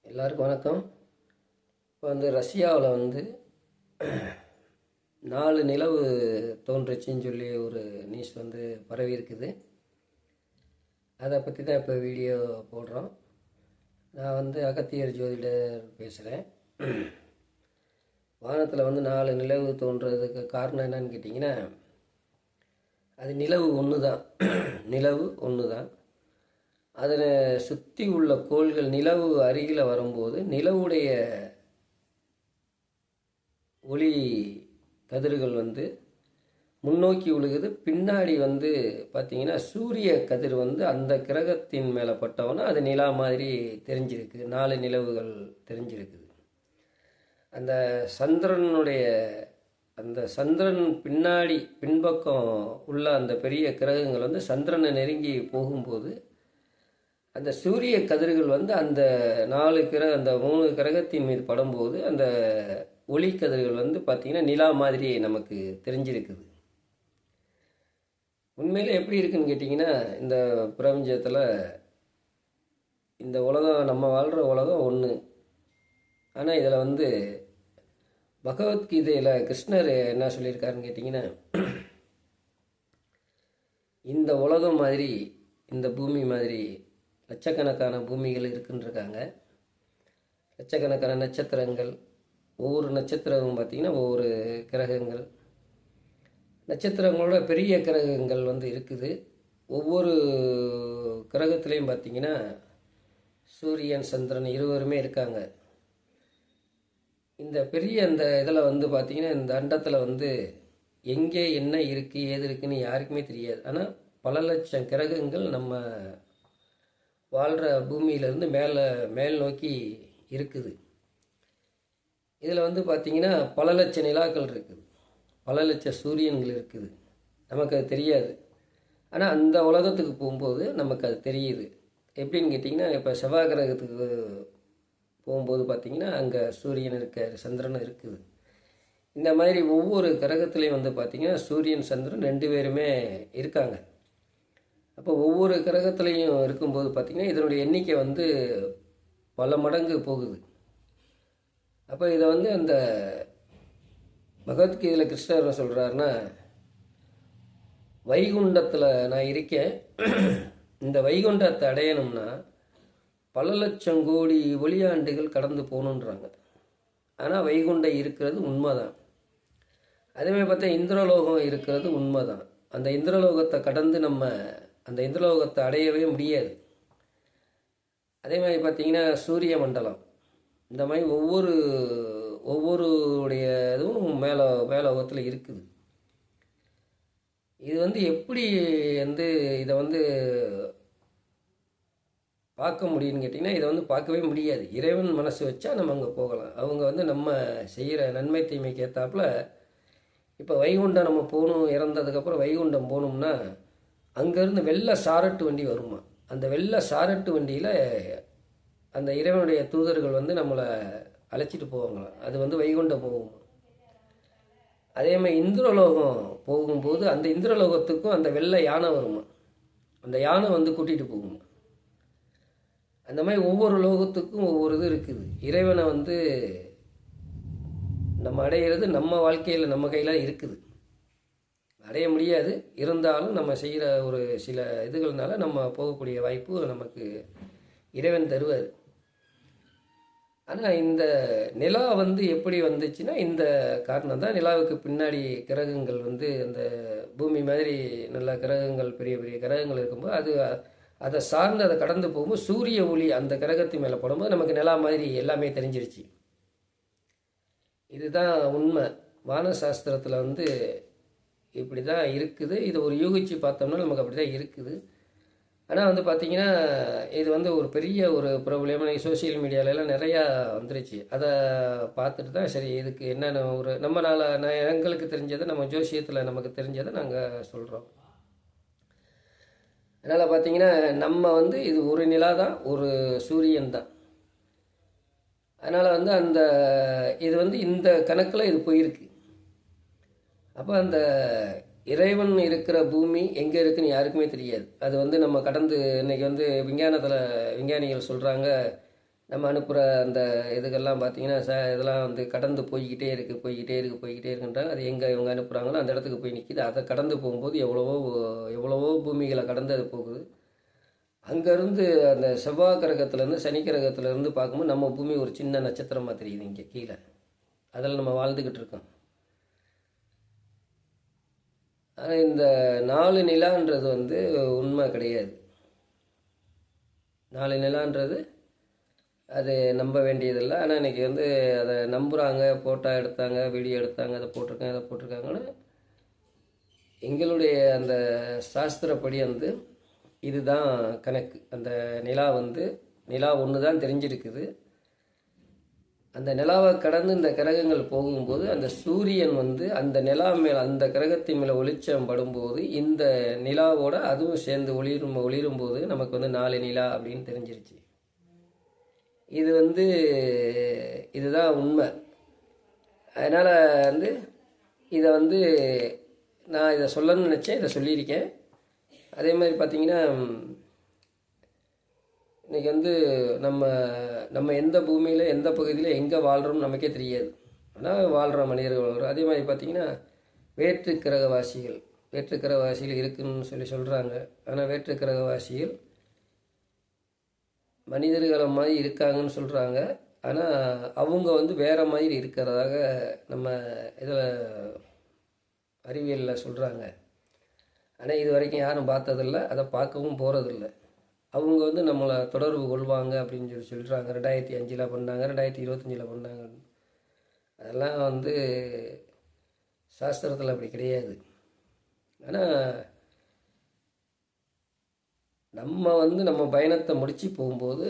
எல்லாருக்கும் வணக்கம். இப்போ ரஷ்யாவில் 4 நிலவு தோன்றுச்சுன்னு சொல்லி ஒரு நியூஸ் பரவி இருக்குது. அதை பற்றி தான் இப்போ வீடியோ போடுறோம். நான் அகத்தியர் ஜோதிடர் பேசுகிறேன். வானத்தில் 4 நிலவு தோன்றதுக்கு காரணம் என்னன்னு கேட்டிங்கன்னா, அது நிலவு ஒன்று தான். நிலவு ஒன்று தான். அதில் சுற்றி உள்ள கோள்கள் நிலவு அருகில் வரும்போது நிலவுடைய ஒளி கதிர்கள் முன்னோக்கி விழுகுது. பின்னாடி பார்த்திங்கன்னா சூரிய கதிர் அந்த கிரகத்தின் மேலே பட்டவொன்னே அது நிலா மாதிரி தெரிஞ்சிருக்கு. 4 நிலவுகள் தெரிஞ்சிருக்குது. அந்த சந்திரனுடைய சந்திரன் பின்னாடி பின்பக்கம் உள்ள அந்த பெரிய கிரகங்கள் சந்திரனை நெருங்கி போகும்போது அந்த சூரிய கதிர்கள் அந்த 4 அந்த 3 கிரகத்தின் மீது படும்போது அந்த ஒளி கதிர்கள் பார்த்திங்கன்னா நிலா மாதிரி நமக்கு தெரிஞ்சிருக்குது. உண்மையில் எப்படி இருக்குன்னு கேட்டிங்கன்னா, இந்த பிரபஞ்சத்தில் இந்த உலகம், நம்ம வாழ்கிற உலகம் ஒன்று. ஆனால் இதில் பகவத்கீதையில் கிருஷ்ணர் என்ன சொல்லியிருக்காருன்னு கேட்டிங்கன்னா, இந்த உலகம் மாதிரி, இந்த பூமி மாதிரி லட்சக்கணக்கான பூமிகள் இருக்குன்றிருக்காங்க. லட்சக்கணக்கான நட்சத்திரங்கள், ஒவ்வொரு நட்சத்திரமும் பார்த்திங்கன்னா ஒவ்வொரு கிரகங்கள், நட்சத்திரங்களோட பெரிய கிரகங்கள் இருக்குது. ஒவ்வொரு கிரகத்துலேயும் பார்த்திங்கன்னா சூரியன் சந்திரன் இருவருமே இருக்காங்க. இந்த பெரிய இந்த இதில் பார்த்திங்கன்னா இந்த அண்டத்தில் எங்கே என்ன இருக்குது ஏது இருக்குதுன்னு யாருக்குமே தெரியாது. ஆனால் பல லட்சம் கிரகங்கள் நம்ம வாழ்கிற பூமியிலேருந்து மேல் நோக்கி இருக்குது. இதில் பார்த்திங்கன்னா பல லட்ச நிலாக்கள் இருக்குது, பல லட்ச சூரியன்கள் இருக்குது. நமக்கு அது தெரியாது. ஆனால் அந்த உலகத்துக்கு போகும்போது நமக்கு அது தெரியுது. எப்படின்னு கேட்டிங்கன்னா, இப்போ செவ்வாய் கிரகத்துக்கு போகும்போது பார்த்திங்கன்னா அங்கே சூரியன் இருக்கார், சந்திரன் இருக்குது. இந்த மாதிரி ஒவ்வொரு கிரகத்துலேயும் பார்த்திங்கன்னா சூரியன் சந்திரன் 2 பேருமே இருக்காங்க. அப்போ ஒவ்வொரு கிரகத்துலேயும் இருக்கும்போது பார்த்திங்கன்னா இதனுடைய எண்ணிக்கை பல மடங்கு போகுது. அப்போ இதை அந்த பகவத்கீதையில் கிருஷ்ணர் என்ன சொல்கிறாருன்னா, வைகுண்டத்தில் நான் இருக்கேன், இந்த வைகுண்டத்தை அடையணும்னா பல லட்சம் கோடி ஒளியாண்டுகள் கடந்து போகணுன்றாங்க. ஆனால் வைகுண்டம் இருக்கிறது உண்மைதான். அதேமாதிரி பார்த்தா இந்திரலோகம் இருக்கிறது உண்மைதான். அந்த இந்திரலோகத்தை கடந்து நம்ம அந்த இந்திரலோகத்தை அடையவே முடியாது. அதே மாதிரி பார்த்திங்கன்னா சூரிய மண்டலம், இந்த மாதிரி ஒவ்வொருடைய இதுவும் மேலோகத்தில் இருக்குது. இது எப்படி இதை பார்க்க முடியும்னு கேட்டிங்கன்னா, இதை பார்க்கவே முடியாது. இறைவன் மனசு வச்சா நம்ம அங்கே போகலாம். அவங்க நம்ம செய்கிற நன்மை தீமைக்கு ஏற்றாப்புல, இப்போ வைகுண்டம் நம்ம போகணும், இறந்ததுக்கப்புறம் வைகுண்டம் போகணும்னா அங்கேருந்து வெள்ளை சாரட்டு வண்டி வருமா. அந்த வெள்ளை சாரட்டு வண்டியில் அந்த இறைவனுடைய தூதர்கள் நம்மளை அழைச்சிட்டு போவாங்களாம். அது வைகுண்டம் போகுமா. அதே மாதிரி இந்திரலோகம் போகும்போது அந்த இந்திரலோகத்துக்கும் அந்த வெள்ளை யானை வருமா. அந்த யானை கூட்டிகிட்டு போகுமா. அந்த மாதிரி ஒவ்வொரு லோகத்துக்கும் ஒவ்வொரு இது இருக்குது. இறைவனை நம்ம அடையிறது நம்ம வாழ்க்கையில் நம்ம கையில் இருக்குது. அடைய முடியாது, இருந்தாலும் நம்ம செய்கிற ஒரு சில இதுகள்னால நம்ம போகக்கூடிய வாய்ப்பு நமக்கு இறைவன் தருவார். ஆனால் இந்த நிலா எப்படி வந்துச்சுன்னா, இந்த காரணம் தான். நிலாவுக்கு பின்னாடி கிரகங்கள் அந்த பூமி மாதிரி நல்ல கிரகங்கள், பெரிய பெரிய கிரகங்கள் இருக்கும்போது அதை சார்ந்து அதை கடந்து போகும்போது சூரிய ஒளி அந்த கிரகத்து மேலே படும்போது நமக்கு நிலா மாதிரி எல்லாமே தெரிஞ்சிருச்சு. இதுதான் உண்மை. வானசாஸ்திரத்தில் இப்படி தான் இருக்குது. இது ஒரு யூகிச்சு பார்த்தோம்னா நமக்கு அப்படி தான் இருக்குது. ஆனால் பார்த்திங்கன்னா இது ஒரு பெரிய ஒரு ப்ராப்ளமாக சோசியல் மீடியாலெலாம் நிறையா வந்துருச்சு. அதை பார்த்துட்டு தான் சரி இதுக்கு என்னென்ன ஒரு எங்களுக்கு தெரிஞ்சதை, நம்ம ஜோசியத்தில் நமக்கு தெரிஞ்சதை நாங்கள் சொல்கிறோம். அதனால் பார்த்திங்கன்னா நம்ம இது ஒரு நிலா தான், ஒரு சூரியன் தான். அதனால் அந்த இது இந்த கணக்கில் இது போயிருக்கு. அப்போ அந்த இறைவன் இருக்கிற பூமி எங்கே இருக்குன்னு யாருக்குமே தெரியாது. அது நம்ம கடந்து இன்றைக்கி விஞ்ஞானத்தில் விஞ்ஞானிகள் சொல்கிறாங்க, நம்ம அனுப்புகிற அந்த இதுக்கெல்லாம் பார்த்தீங்கன்னா இதெல்லாம் வந்து கடந்து போய்கிட்டே இருக்குது போய்கிட்டே இருக்குது போய்கிட்டே இருக்குன்றாங்க. அது எங்கே இவங்க அனுப்புகிறாங்களோ அந்த இடத்துக்கு போய் நிற்கிது. அதை கடந்து போகும்போது எவ்வளவோ பூமிகளை கடந்து அது போகுது. அங்கேருந்து அந்த செவ்வாய் கிரகத்துலேருந்து சனி கிரகத்துலேருந்து பார்க்கும்போது நம்ம பூமி ஒரு சின்ன நட்சத்திரமாக தெரியுது இங்கே கீழே. அதில் நம்ம வாழ்ந்துக்கிட்டு இருக்கோம். ஆனால் இந்த 4 நிலான்றது வந்து உண்மை கிடையாது. 4 நிலான்றது அது நம்ப வேண்டியதில்லை. ஆனால் இன்றைக்கி வந்து அதை நம்புகிறாங்க. ஃபோட்டோ எடுத்தாங்க, வீடியோ எடுத்தாங்க, அதை போட்டிருக்காங்க, அதை போட்டிருக்காங்கன்னு. எங்களுடைய அந்த சாஸ்திரப்படி வந்து இதுதான் கணக்கு. அந்த நிலா ஒன்று தான் தெரிஞ்சிருக்குது. அந்த நிலாவை கடந்து இந்த கிரகங்கள் போகும்போது அந்த சூரியன் வந்து அந்த நிலா மேலே அந்த கிரகத்தின் மேலே ஒளிச்சம் படும்போது இந்த நிலாவோட அதுவும் சேர்ந்து ஒளிரும் போது நமக்கு வந்து 4 நிலா அப்படின்னு தெரிஞ்சிருச்சு. இது வந்து இதுதான் உண்மை. அதனால் வந்து இதை வந்து நான் இதை சொல்லணும்னு நினச்சேன், இதை சொல்லியிருக்கேன். அதே மாதிரி பார்த்திங்கன்னா இன்றைக்கி வந்து நம்ம எந்த பூமியில் எந்த பகுதியில் எங்கே வாழ்கிறோம்னு நமக்கே தெரியாது. ஆனால் வாழ்கிற மனிதர்கள் வாழ்கிறோம். அதே மாதிரி பார்த்திங்கன்னா வேற்று கிரகவாசிகள் இருக்குன்னு சொல்கிறாங்க. ஆனால் வேற்று கிரகவாசிகள் மனிதர்களை மாதிரி இருக்காங்கன்னு சொல்கிறாங்க. ஆனால் அவங்க வந்து வேறு மாதிரி இருக்கிறதாக நம்ம இதில் அறிவியலில் சொல்கிறாங்க. ஆனால் இது வரைக்கும் யாரும் பார்த்ததில்லை, அதை பார்க்கவும் போகிறதில்ல. அவங்க வந்து நம்மளை தொடர்பு கொள்வாங்க அப்படின்னு சொல்கிறாங்க. 2005 பண்ணாங்க, 2025 பண்ணாங்க. அதெல்லாம் வந்து சாஸ்திரத்தில் அப்படி கிடையாது. ஆனால் நம்ம பயணத்தை முடித்து போகும்போது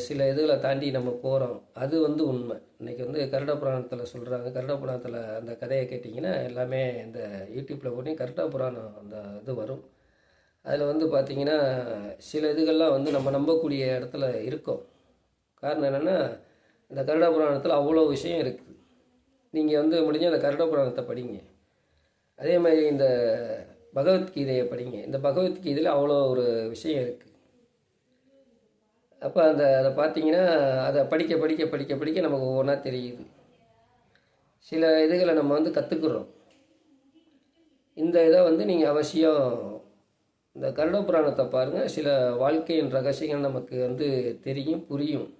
சில இதுகளை தாண்டி நம்ம போகிறோம். அது வந்து உண்மை. இன்றைக்கி வந்து கருட புராணத்தில் சொல்கிறாங்க. கருட புராணத்தில் அந்த கதையை கேட்டிங்கன்னா எல்லாமே இந்த யூடியூப்பில் போட்டு கருட புராணம் அந்த இது வரும். அதில் வந்து பார்த்திங்கன்னா சில இதுகள்லாம் வந்து நம்ம நம்பக்கூடிய இடத்துல இருக்கும். காரணம் என்னென்னா இந்த கருட புராணத்தில் அவ்வளோ விஷயம் இருக்குது. நீங்கள் வந்து முடிஞ்ச அந்த கருட புராணத்தை படிங்க. அதே மாதிரி இந்த பகவத்கீதையை படிங்க. இந்த பகவத்கீதையில் அவ்வளோ ஒரு விஷயம் இருக்குது. அப்போ அதை பார்த்தீங்கன்னா அதை படிக்க நமக்கு ஒவ்வொன்றா தெரியுது. சில இதுகளை நம்ம வந்து கற்றுக்குறோம். இந்த இதை வந்து நீங்கள் அவசியம் இந்த கருட புராணத்தை பாருங்கள். சில வாழ்க்கையின் ரகசியங்கள் நமக்கு வந்து தெரியும், புரியும்.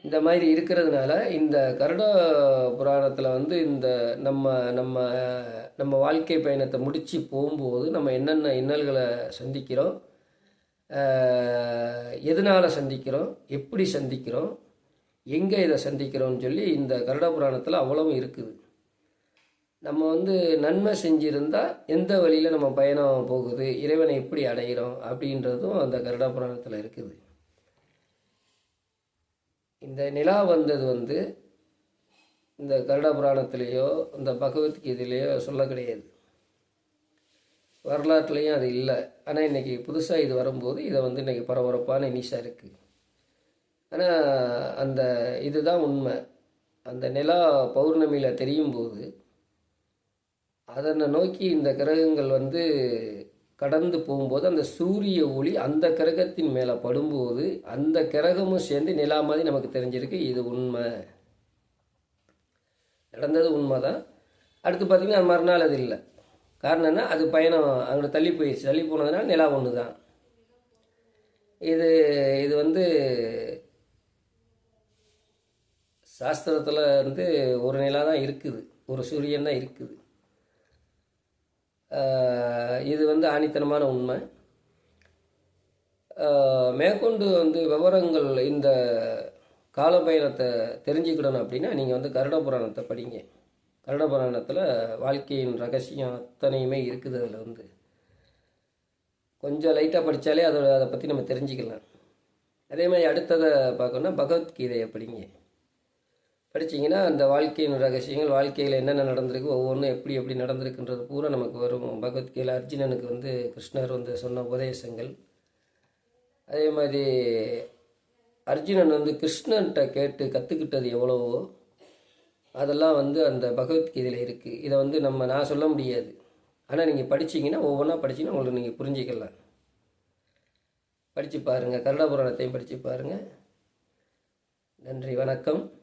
இந்த மாதிரி இருக்கிறதுனால இந்த கருட புராணத்தில் வந்து இந்த நம்ம வாழ்க்கை பயணத்தை முடித்து போகும்போது நம்ம என்னென்ன இன்னல்களை சந்திக்கிறோம், எதனால் சந்திக்கிறோம், எப்படி சந்திக்கிறோம், எங்கே இதை சந்திக்கிறோம்னு சொல்லி இந்த கருட புராணத்தில் அவ்வளவும் இருக்குது. நம்ம வந்து நன்மை செஞ்சுருந்தால் எந்த வழியில் நம்ம பயணம் போகுது, இறைவனை எப்படி அடைகிறோம் அப்படின்றதும் அந்த கருட புராணத்தில் இருக்குது. இந்த நிலா வந்தது வந்து இந்த கருட புராணத்திலேயோ இந்த பகவத்கீதையிலையோ சொல்ல கிடையாது. வரலாற்றுலேயும் அது இல்லை. ஆனால் இன்றைக்கி புதுசாக இது வரும்போது இதை வந்து இன்றைக்கி பரபரப்பான நியூஸாக இருக்குது. ஆனால் இதுதான் உண்மை. அந்த நிலா பௌர்ணமியில் தெரியும் போது அதனை நோக்கி இந்த கிரகங்கள் வந்து கடந்து போகும்போது அந்த சூரிய ஒளி அந்த கிரகத்தின் மேலே படும்போது அந்த கிரகமும் சேர்ந்து நிலா மாதிரி நமக்கு தெரிஞ்சிருக்கு. இது உண்மை, நடந்தது உண்மை தான். அடுத்து பார்த்திங்கன்னா மறுநாள் அது இல்லை. காரணம் என்ன, அது பயணம் அங்கே தள்ளி போயிடுச்சு. தள்ளி போனதுனால நிலா ஒன்று தான். இது வந்து சாஸ்திரத்தில் வந்து ஒரு நிலா தான் இருக்குது, ஒரு சூரியன் தான் இருக்குது. இது வந்து ஆணித்தனமான உண்மை. மேற்கொண்டு வந்து விவரங்கள் இந்த காலபயணத்தை தெரிஞ்சுக்கிடணும் அப்படின்னா நீங்கள் வந்து கருட புராணத்தை படிங்க. கருட புராணத்தில் வாழ்க்கையின் ரகசியம் அத்தனையுமே இருக்குது. அதில் வந்து கொஞ்சம் லைட்டாக படித்தாலே அதை பற்றி நம்ம தெரிஞ்சுக்கலாம். அதே மாதிரி அடுத்ததை பார்க்கணுன்னா பகவத்கீதையை படிங்க. படிச்சிங்கன்னா அந்த வாழ்க்கையின் ரகசியங்கள், வாழ்க்கையில் என்னென்ன நடந்திருக்கு, ஒவ்வொன்றும் எப்படி நடந்திருக்குன்றது பூரா நமக்கு வரும். பகவத்கீதை அர்ஜுனனுக்கு வந்து கிருஷ்ணர் வந்து சொன்ன உபதேசங்கள். அதே மாதிரி அர்ஜுனன் வந்து கிருஷ்ணன்கிட்ட கேட்டு கற்றுக்கிட்டது எவ்வளவோ அதெல்லாம் வந்து அந்த பகவத்கீதையில் இருக்குது. இதை வந்து நான் சொல்ல முடியாது. ஆனால் நீங்கள் படிச்சிங்கன்னா ஒவ்வொன்றா படிச்சிங்கன்னா உங்களுக்கு நீங்கள் புரிஞ்சிக்கலாம். படித்து பாருங்கள், கருட புராணத்தையும் படித்து பாருங்கள். நன்றி, வணக்கம்.